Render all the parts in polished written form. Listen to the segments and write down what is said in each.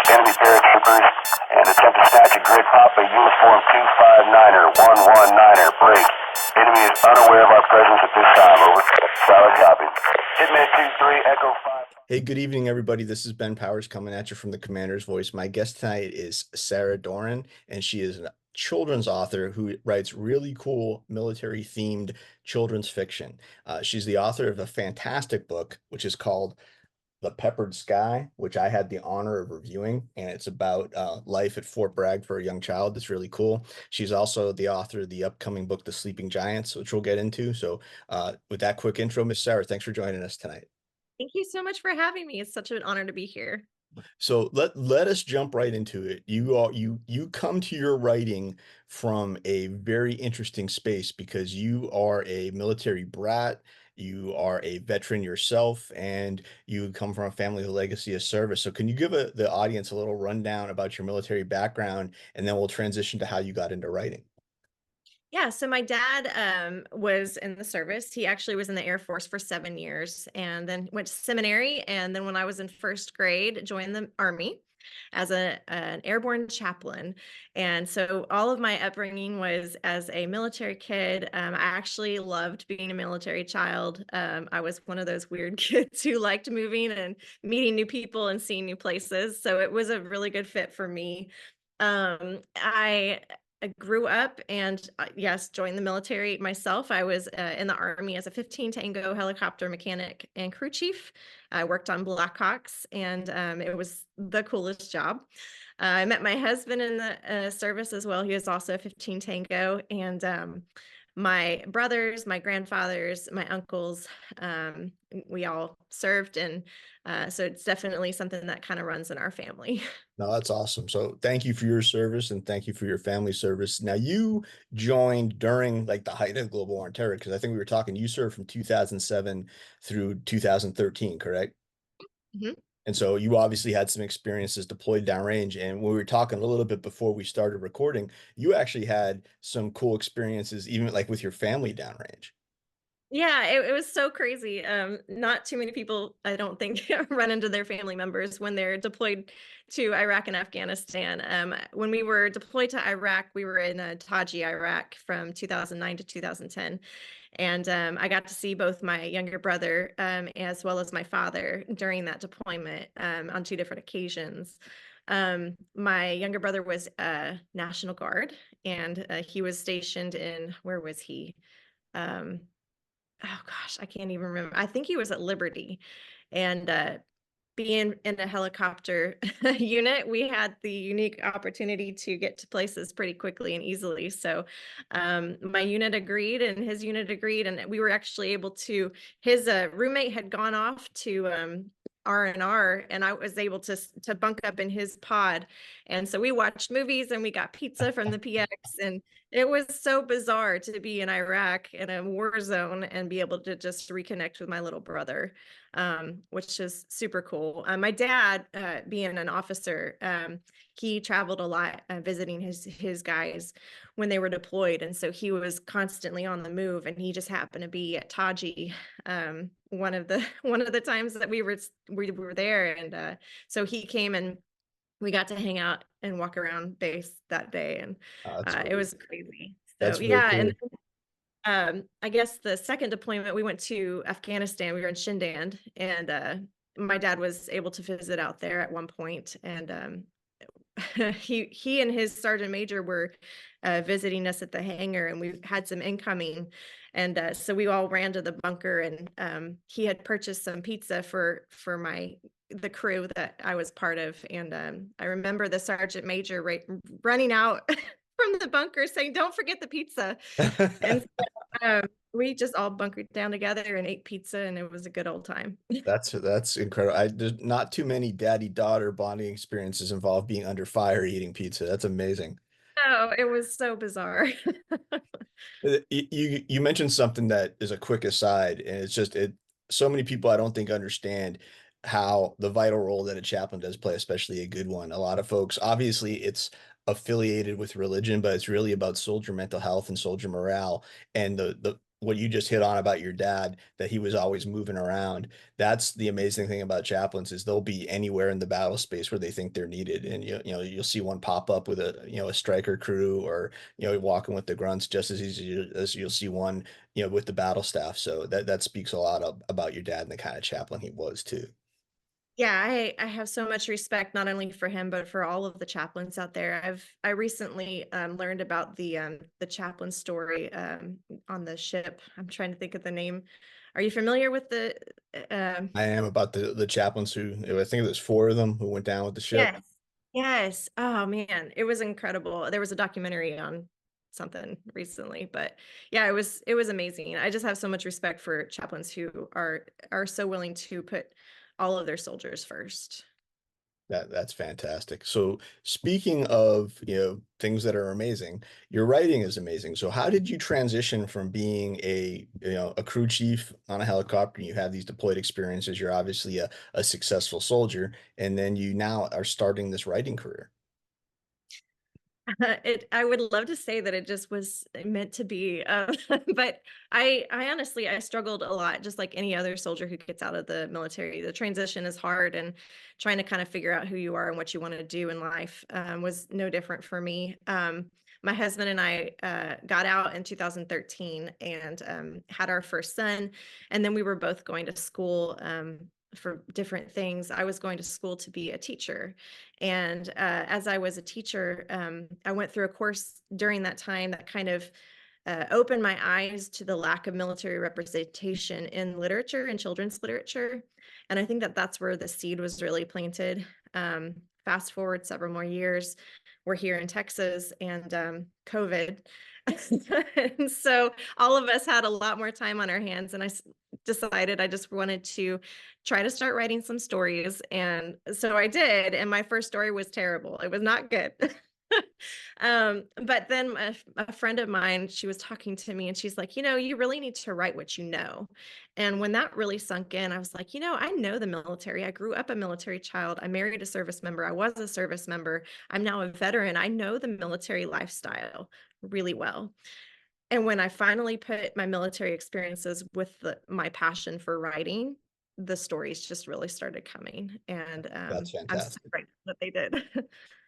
enemy paratroopers and attempt to snatch a grid Papa Uniform 259er, 119er, break. Enemy is unaware of our presence at this time, over. Solid copy. Hitman 2-3, Echo 5. Hey, good evening, everybody. This is Ben Powers coming at you from the Commander's Voice. My guest tonight is Sarah Doran, and she is a children's author who writes really cool military-themed children's fiction. She's the author of a fantastic book, which is called The Peppered Sky, which I had the honor of reviewing, and it's about life at Fort Bragg for a young child. It's really cool. She's also the author of the upcoming book, The Sleeping Giants, which we'll get into. So with that quick intro, Miss Sarah, thanks for joining us tonight. Thank you so much for having me. It's such an honor to be here. So let us jump right into it. You come to your writing from a very interesting space because you are a military brat, you are a veteran yourself, and you come from a family with a legacy of service. So can you give the audience a little rundown about your military background, and then we'll transition to how you got into writing? Yeah, so my dad was in the service. He actually was in the Air Force for 7 years and then went to seminary. And then when I was in first grade, joined the Army as an airborne chaplain. And so all of my upbringing was as a military kid. I actually loved being a military child. I was one of those weird kids who liked moving and meeting new people and seeing new places. So it was a really good fit for me. I grew up and yes, joined the military myself. I was in the Army as a 15 Tango helicopter mechanic and crew chief. I worked on Blackhawks, and it was the coolest job. I met my husband in the service as well. He was also a 15 Tango, and my brothers, my grandfathers, my uncles, we all served, and so it's definitely something that kind of runs in our family. No, that's awesome. So thank you for your service and thank you for your family service. Now you joined during like the height of global war on terror, because I think we were talking, you served from 2007 through 2013, correct? And so you obviously had some experiences deployed downrange. And when we were talking a little bit before we started recording, you actually had some cool experiences, even like with your family downrange. Yeah, it was so crazy. Not too many people, I don't think, run into their family members when they're deployed to Iraq and Afghanistan. When we were deployed to Iraq, we were in Taji, Iraq from 2009 to 2010. And I got to see both my younger brother as well as my father during that deployment on two different occasions. My younger brother was National Guard, and he was stationed in, where was he? Um, oh gosh, I can't even remember. I think he was at Liberty. And being in a helicopter unit, we had the unique opportunity to get to places pretty quickly and easily. So my unit agreed and his unit agreed, and we were actually able to, his roommate had gone off to R&R, and I was able to bunk up in his pod. And so we watched movies and we got pizza from the PX, and it was so bizarre to be in Iraq in a war zone and be able to just reconnect with my little brother, which is super cool. My dad, being an officer, he traveled a lot visiting his guys when they were deployed, and so he was constantly on the move. And he just happened to be at Taji one of the times that we were there, and so he came and we got to hang out and walk around base that day, and it was crazy. So That's real yeah, cool. and I guess the second deployment we went to Afghanistan. We were in Shindand, and my dad was able to visit out there at one point, and he and his sergeant major were visiting us at the hangar, and we had some incoming, and so we all ran to the bunker, and he had purchased some pizza for the crew that I was part of. And I remember the sergeant major running out from the bunker saying, "Don't forget the pizza." And we just all bunkered down together and ate pizza, and it was a good old time. That's incredible. There's not too many daddy-daughter bonding experiences involve being under fire eating pizza. That's amazing. Oh, it was so bizarre. You mentioned something that is a quick aside, and it's just so many people I don't think understand how the vital role that a chaplain does play, especially a good one. A lot of folks, obviously, it's affiliated with religion, but it's really about soldier mental health and soldier morale. And the what you just hit on about your dad, that he was always moving around. That's the amazing thing about chaplains is they'll be anywhere in the battle space where they think they're needed. And you'll see one pop up with a striker crew, or walking with the grunts just as easy as you'll see one with the battle staff. So that speaks a lot about your dad and the kind of chaplain he was too. Yeah, I have so much respect not only for him but for all of the chaplains out there. I recently learned about the chaplain story on the ship. I'm trying to think of the name. Are you familiar with the I am about the chaplains who, I think there's four of them who went down with the ship. Yes. Yes. Oh man, it was incredible. There was a documentary on something recently, but yeah, it was amazing. I just have so much respect for chaplains who are so willing to put all of their soldiers first. That's fantastic. So speaking of, things that are amazing, your writing is amazing. So how did you transition from being a crew chief on a helicopter, and you have these deployed experiences, you're obviously a successful soldier, and then you now are starting this writing career? I would love to say that it just was meant to be, but I honestly I struggled a lot, just like any other soldier who gets out of the military. The transition is hard, and trying to kind of figure out who you are and what you want to do in life was no different for me. My husband and I got out in 2013 and had our first son, and then we were both going to school. For different things. I was going to school to be a teacher. And as I was a teacher, I went through a course during that time that kind of opened my eyes to the lack of military representation in literature and children's literature. And I think that that's where the seed was really planted. Fast forward several more years, we're here in Texas and COVID. And so all of us had a lot more time on our hands, and decided I just wanted to try to start writing some stories. And so I did. And my first story was terrible. It was not good. But then a friend of mine, she was talking to me and she's like, you really need to write what you know. And when that really sunk in, I was like, I know the military. I grew up a military child. I married a service member. I was a service member. I'm now a veteran. I know the military lifestyle really well. And when I finally put my military experiences with my passion for writing, the stories just really started coming. And That's I'm so fantastic. grateful that they did.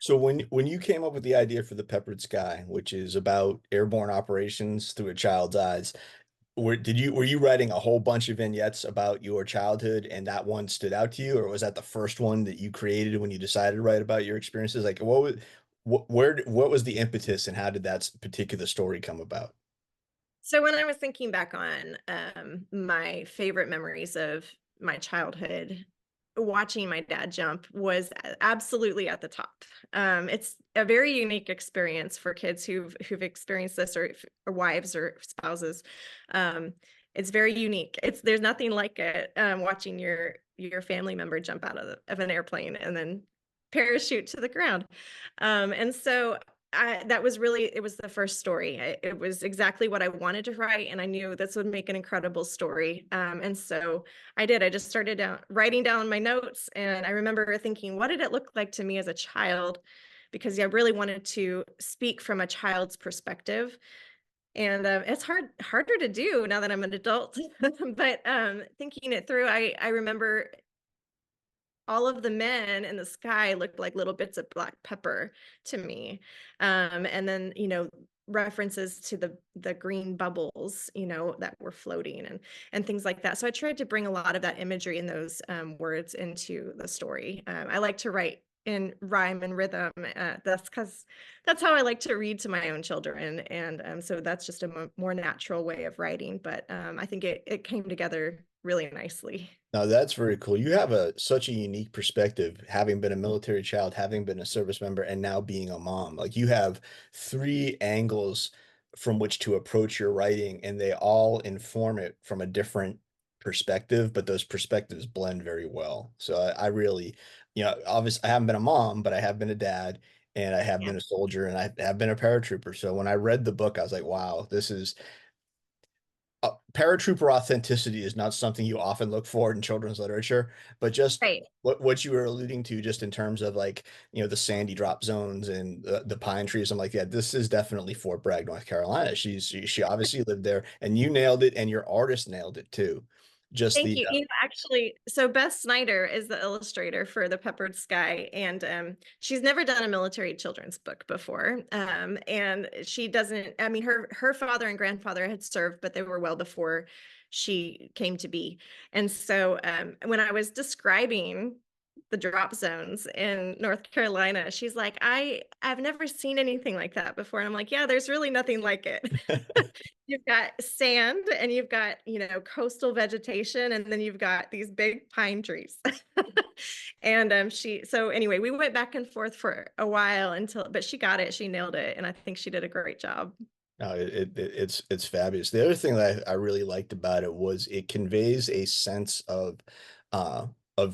So when you came up with the idea for the Peppered Sky, which is about airborne operations through a child's eyes, were you writing a whole bunch of vignettes about your childhood and that one stood out to you, or was that the first one that you created when you decided to write about your experiences? Like what was the impetus, and how did that particular story come about? So when I was thinking back on my favorite memories of my childhood, watching my dad jump was absolutely at the top. It's a very unique experience for kids who've experienced this, or wives or spouses. It's very unique. There's nothing like it. Watching your family member jump out of an airplane and then parachute to the ground. And so that was really, it was the first story. It was exactly what I wanted to write, and I knew this would make an incredible story. And so I did. I just started writing down my notes, and I remember thinking, what did it look like to me as a child? Because I really wanted to speak from a child's perspective, and it's harder to do now that I'm an adult. But thinking it through, I remember all of the men in the sky looked like little bits of black pepper to me. And then, references to the green bubbles, that were floating and things like that. So I tried to bring a lot of that imagery and those words into the story. I like to write in rhyme and rhythm. That's because that's how I like to read to my own children. And so that's just a more natural way of writing. But I think it came together really nicely. Now that's very cool. You have such a unique perspective, having been a military child, having been a service member, and now being a mom. Like you have three angles from which to approach your writing, and they all inform it from a different perspective, but those perspectives blend very well. So I really, obviously I haven't been a mom, but I have been a dad, and I have Yeah. been a soldier, and I have been a paratrooper. So when I read the book, I was like, wow, this is paratrooper authenticity is not something you often look for in children's literature, but just Right. what you were alluding to, just in terms of like, the sandy drop zones and the pine trees and like that. This is definitely Fort Bragg, North Carolina. She obviously lived there, and you nailed it, and your artist nailed it too. Just Thank the you. Actually, so Beth Snyder is the illustrator for The Peppered Sky, and she's never done a military children's book before. And she doesn't, I mean, her father and grandfather had served, but they were well before she came to be. And so when I was describing the drop zones in North Carolina, she's like, I've never seen anything like that before. And I'm like, yeah, there's really nothing like it. You've got sand and you've got, coastal vegetation, and then you've got these big pine trees. And so anyway, we went back and forth for a while but she got it, she nailed it. And I think she did a great job. No, it's fabulous. The other thing that I really liked about it was it conveys a sense uh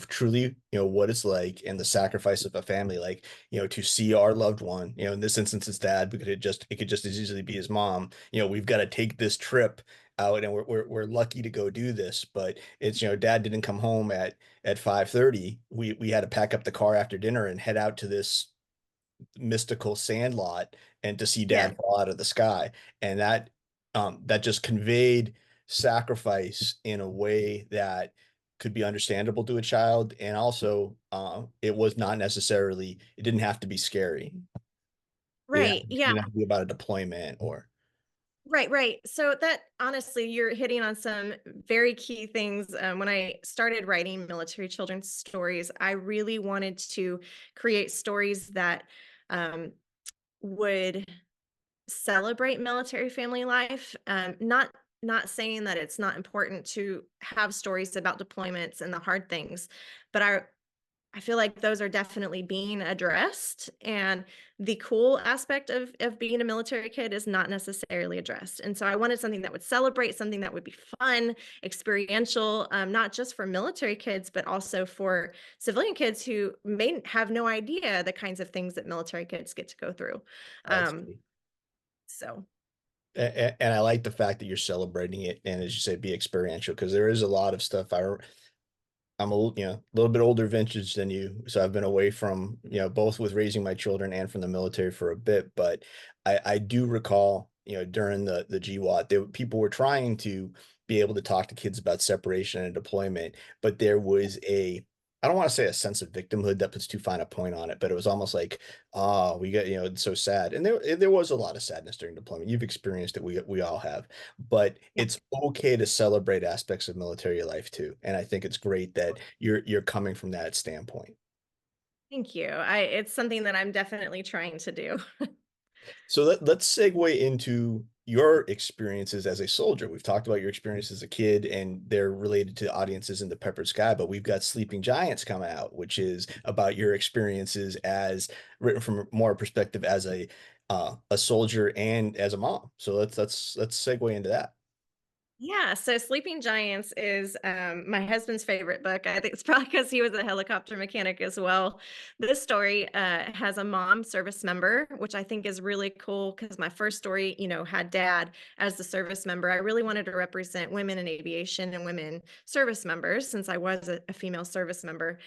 truly, what it's like and the sacrifice of a family, like, to see our loved one, in this instance it's dad, because it could just as easily be his mom. We've got to take this trip out, and we're lucky to go do this, but it's, dad didn't come home at 5:30. We had to pack up the car after dinner and head out to this mystical sandlot and to see Yeah. dad fall out of the sky. And that just conveyed sacrifice in a way that could be understandable to a child. And also, it didn't have to be scary. Right. It Yeah. didn't have to be about a deployment or. Right, right. So that honestly, you're hitting on some very key things. When I started writing military children's stories, I really wanted to create stories that would celebrate military family life. Not saying that it's not important to have stories about deployments and the hard things, but I feel like those are definitely being addressed, and the cool aspect of being a military kid is not necessarily addressed. And so I wanted something that would celebrate, something that would be fun, experiential, not just for military kids, but also for civilian kids who may have no idea the kinds of things that military kids get to go through. I Um, see. so And I like the fact that you're celebrating it, and as you say, be experiential, because there is a lot of stuff. I'm a little bit older vintage than you, so I've been away from, both with raising my children and from the military for a bit. But I do recall, during the GWAT, people were trying to be able to talk to kids about separation and deployment, but there was I don't want to say a sense of victimhood, that puts too fine a point on it, but it was almost like, we got, it's so sad. And there was a lot of sadness during deployment. You've experienced it. We all have, but yeah, it's okay to celebrate aspects of military life too. And I think it's great that you're coming from that standpoint. thank you. It's something that I'm definitely trying to do. So let's segue into your experiences as a soldier. We've talked about your experience as a kid, and they're related to audiences in the Peppered Sky, but we've got Sleeping Giants coming out, which is about your experiences as written from more perspective as a soldier and as a mom. So let's segue into that. Yeah, so Sleeping Giants is my husband's favorite book. I think it's probably because he was a helicopter mechanic as well. This story has a mom service member, which I think is really cool because my first story, had dad as the service member. I really wanted to represent women in aviation and women service members since I was a female service member.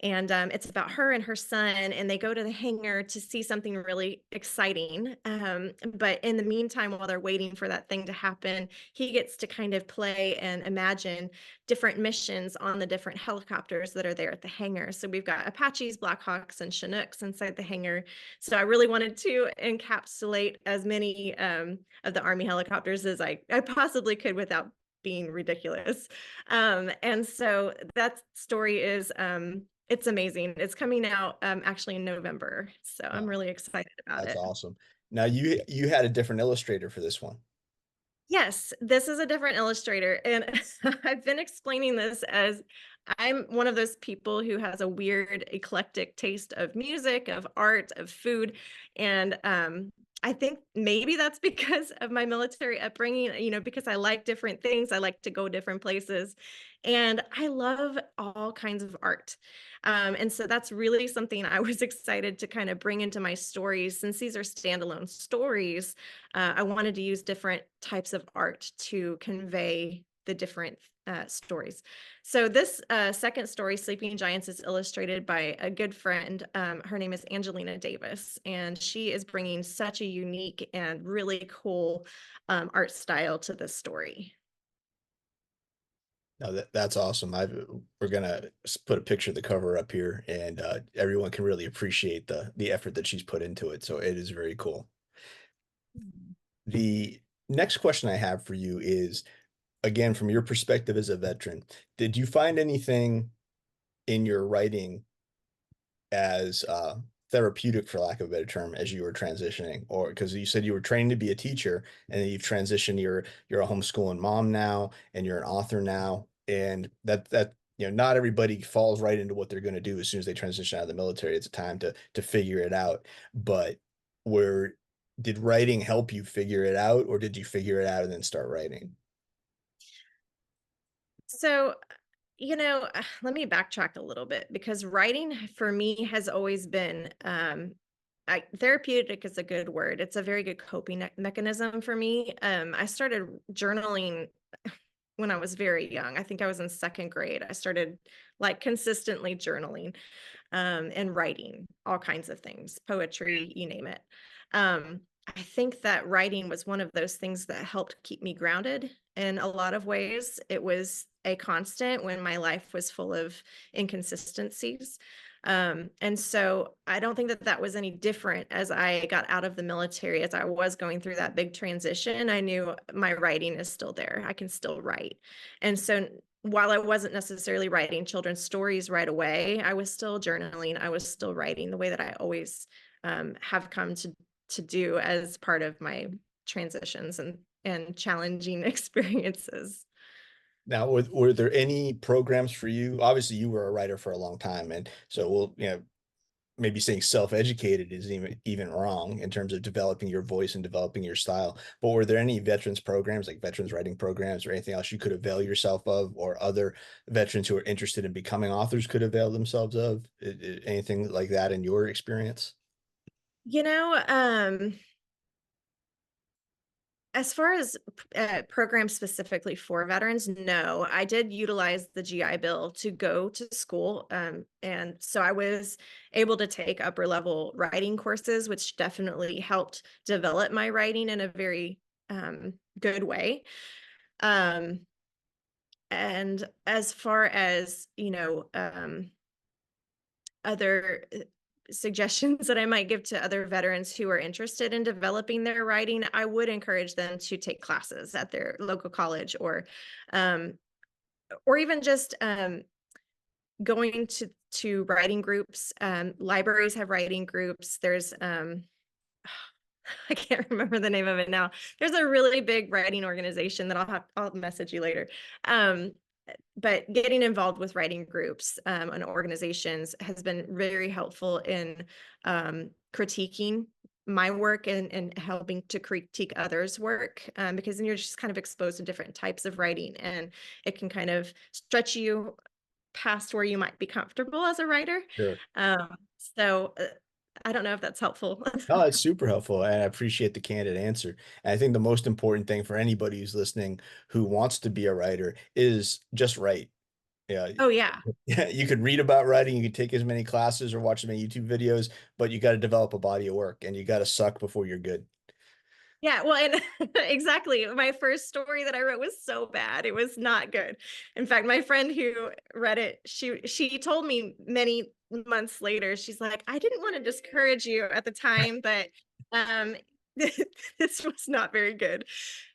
And it's about her and her son, and they go to the hangar to see something really exciting. But in the meantime, while they're waiting for that thing to happen, he gets to kind of play and imagine different missions on the different helicopters that are there at the hangar. So we've got Apaches, Blackhawks, and Chinooks inside the hangar. So I really wanted to encapsulate as many of the Army helicopters as I possibly could without being ridiculous. And so that story is it's amazing. It's coming out actually in November. So I'm Oh, really excited about that's it. awesome. Now you had a different illustrator for this one. Yes, this is a different illustrator. And I've been explaining this as I'm one of those people who has a weird eclectic taste of music, of art, of food. And I think maybe that's because of my military upbringing, because I like different things. I like to go different places. And I love all kinds of art. And so that's really something I was excited to kind of bring into my stories. Since these are standalone stories, I wanted to use different types of art to convey the different stories. So this second story, Sleeping Giants, is illustrated by a good friend. Her name is Angelina Davis, and she is bringing such a unique and really cool art style to this story. No, that's awesome. We're gonna put a picture of the cover up here, and everyone can really appreciate the effort that she's put into it. So it is very cool. The next question I have for you is, again, from your perspective as a veteran, did you find anything in your writing as therapeutic, for lack of a better term, as you were transitioning? Or because you said you were training to be a teacher, and then you've transitioned, you're a homeschooling mom now, and you're an author now, and that not everybody falls right into what they're going to do as soon as they transition out of the military. It's a time to figure it out. But where did writing help you figure it out, or did you figure it out and then start writing? So, let me backtrack a little bit, because writing for me has always been therapeutic is a good word. It's a very good coping mechanism for me. I started journaling when I was very young. I think I was in second grade. I started like consistently journaling and writing all kinds of things, poetry, you name it. I think that writing was one of those things that helped keep me grounded in a lot of ways. It was a constant when my life was full of inconsistencies. And so I don't think that that was any different as I got out of the military. As I was going through that big transition, I knew my writing is still there. I can still write. And so while I wasn't necessarily writing children's stories right away, I was still journaling. I was still writing the way that I always have come to do as part of my transitions and challenging experiences. Now, were there any programs for you? Obviously, you were a writer for a long time, and so maybe saying self-educated is even wrong in terms of developing your voice and developing your style. But were there any veterans programs, like veterans writing programs, or anything else you could avail yourself of, or other veterans who are interested in becoming authors could avail themselves of? Anything like that in your experience? You know, as far as programs specifically for veterans, no. I did utilize the GI Bill to go to school. And so I was able to take upper level writing courses, which definitely helped develop my writing in a very good way. Um, and as far as, other suggestions that I might give to other veterans who are interested in developing their writing, I would encourage them to take classes at their local college, um, or even just going to writing groups. Libraries have writing groups. There's I can't remember the name of it now. There's a really big writing organization that I'll message you later. Um, but getting involved with writing groups and organizations has been very helpful in critiquing my work and helping to critique others' work, because then you're just kind of exposed to different types of writing, and it can kind of stretch you past where you might be comfortable as a writer. Sure. So I don't know if that's helpful. No, it's super helpful, and I appreciate the candid answer. And I think the most important thing for anybody who's listening who wants to be a writer is just write. Yeah, Oh yeah. yeah, you could read about writing, you could take as many classes or watch as many YouTube videos, but you got to develop a body of work, and you got to suck before you're good. Yeah, well, and exactly. My first story that I wrote was so bad. It was not good. In fact, my friend who read it, she told me many months later, she's like, I didn't want to discourage you at the time, but um this was not very good.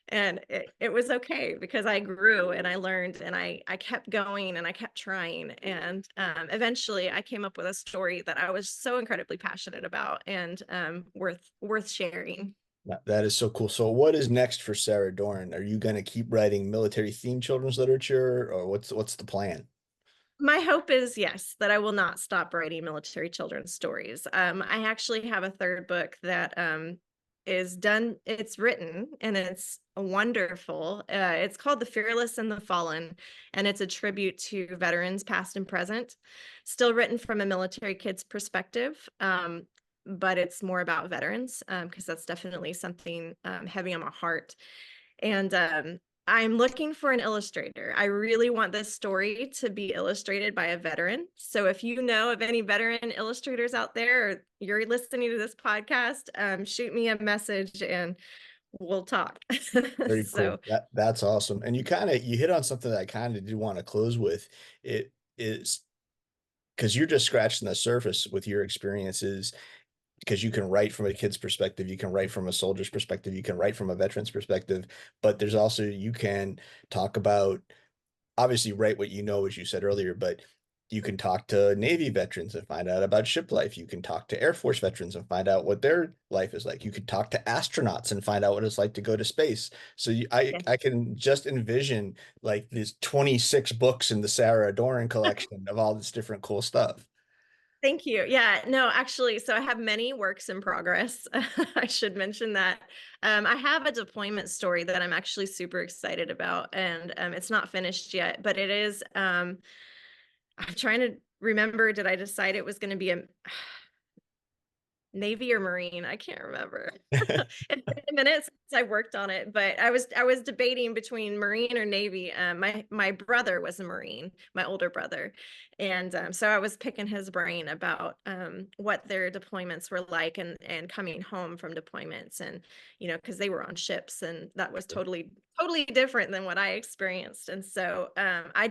And it was okay because I grew and I learned and I kept going and I kept trying. And eventually I came up with a story that I was so incredibly passionate about and worth sharing. That is so cool. So what is next for Sarah Doran? Are you going to keep writing military themed children's literature, or what's the plan? My hope is, yes, that I will not stop writing military children's stories. I actually have a third book that is done. It's written and it's wonderful. It's called The Fearless and the Fallen, and it's a tribute to veterans past and present, still written from a military kid's perspective. But it's more about veterans because that's definitely something heavy on my heart. And I'm looking for an illustrator. I really want this story to be illustrated by a veteran. So if you know of any veteran illustrators out there, or you're listening to this podcast, shoot me a message and we'll talk. Very So cool. That's awesome. And you hit on something that I kind of did want to close with. It is because you're just scratching the surface with your experiences, because you can write from a kid's perspective, you can write from a soldier's perspective, you can write from a veteran's perspective, but there's also, you can talk about, obviously write what you know, as you said earlier, but you can talk to Navy veterans and find out about ship life. You can talk to Air Force veterans and find out what their life is like. You could talk to astronauts and find out what it's like to go to space. So yeah. I can just envision like these 26 books in the Sarah Doran collection of all this different cool stuff. Thank you. Yeah, no, actually, so I have many works in progress. I should mention that. I have a deployment story that I'm actually super excited about, and it's not finished yet, but it is. I'm trying to remember, did I decide it was going to be a Navy or Marine? I can't remember. It's been a minute since I worked on it, but I was debating between Marine or Navy. My brother was a Marine, my older brother, and so I was picking his brain about what their deployments were like, and coming home from deployments, and because they were on ships, and that was totally different than what I experienced. And so I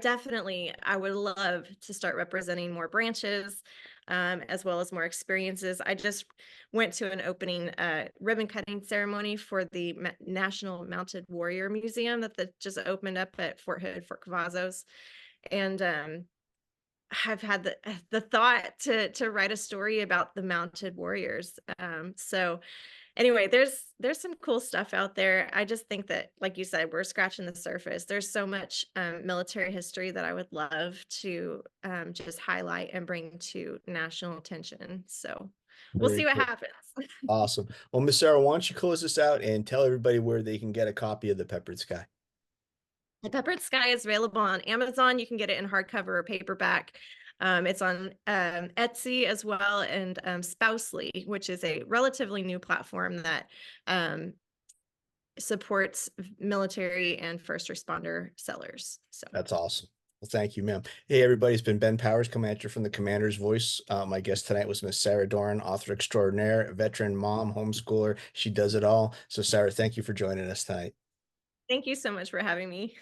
would love to start representing more branches, as well as more experiences. I just went to an opening ribbon cutting ceremony for the National Mounted Warrior Museum that just opened up at Fort Hood, Fort Cavazos. And I've had the thought to write a story about the mounted warriors. So anyway, there's some cool stuff out there. I just think that, like you said, we're scratching the surface. There's so much military history that I would love to just highlight and bring to national attention. So we'll Very see what cool. happens. Awesome. Well, Miss Sarah, why don't you close this out and tell everybody where they can get a copy of The Peppered Sky? The Peppered Sky is available on Amazon. You can get it in hardcover or paperback. It's on Etsy as well, and Spousely, which is a relatively new platform that supports military and first responder sellers. So That's awesome. Well, thank you, ma'am. Hey, everybody, it's been Ben Powers coming at you from the Commander's Voice. My guest tonight was Miss Sarah Doran, author extraordinaire, veteran mom, homeschooler. She does it all. So, Sarah, thank you for joining us tonight. thank you so much for having me.